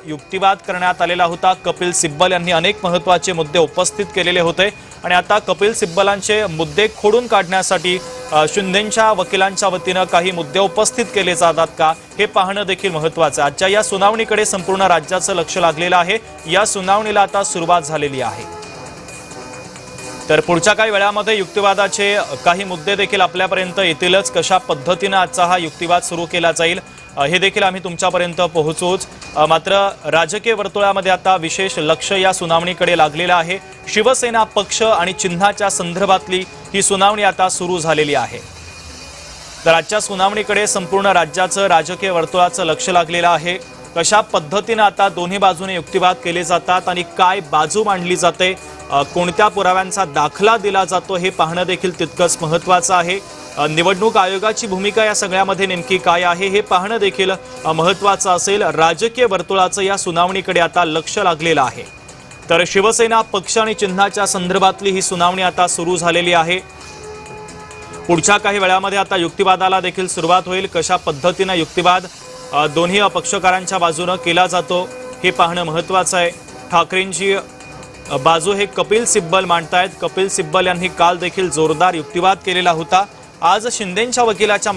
युक्तिवाद करण्यात आलेला होता। कपिल सिब्बल यांनी अनेक महत्त्वाचे मुद्दे उपस्थित केलेले होते आणि आता कपिल सिब्बलांचे मुद्दे खोडून काढण्यासाठी शिंदेंच्या वकिलांच्या वतीने काही मुद्दे उपस्थित केले जातात का हे पाहणं देखील महत्त्वाचं आहे। आजच्या या सुनावणीकडे संपूर्ण राज्याचं लक्ष लागलेलं आहे। या सुनावणीला आता सुरुवात झालेली आहे। तर पुढच्या काही वेळामध्ये युक्तिवादाचे काही मुद्दे देखील आपल्यापर्यंत येतीलच। कशा पद्धतीने आजचा हा युक्तिवाद सुरू केला जाईल हे देखील आम्ही तुमच्यापर्यंत पोहोचवूच। मात्र राजकीय वर्तुळामध्ये आता विशेष लक्ष या सुनावणीकडे लागलेलं आहे। शिवसेना पक्ष आणि चिन्हाच्या संदर्भातली ही सुनावणी आता सुरू झालेली आहे। तर आजच्या सुनावणीकडे संपूर्ण राज्याचं राजकीय वर्तुळाचं लक्ष लागलेलं आहे। कशा पद्धतीने आता दोन्ही बाजूने युक्तिवाद केले जातात आणि काय बाजू मांडली जाते, कोणत्या पुराव्यांचा दाखला दिला जातो हे पाहणं देखील तितकंच महत्त्वाचं आहे। निवडणूक आयोगाची भूमिका या सगळ्यामध्ये नेमकी काय आहे हे पाहणं देखील महत्त्वाचं असेल। राजकीय वर्तुळाचं या सुनावणीकडे आता लक्ष लागलेलं आहे। तर शिवसेना पक्ष आणि चिन्हाच्या संदर्भातली ही सुनावणी आता सुरू झालेली आहे। पुढच्या काही वेळामध्ये आता युक्तिवादाला देखील सुरुवात होईल। कशा पद्धतीने युक्तिवाद दोन्ही पक्षकारांच्या बाजूने केला जातो हे पाहणं महत्त्वाचं आहे। ठाकरेंची बाजू हे कपिल सिब्बल मांडतायत। कपिल सिब्बल यांनी काल देखील जोरदार युक्तिवाद केलेला होता। आज शिंदेंच्या वकिलाच्या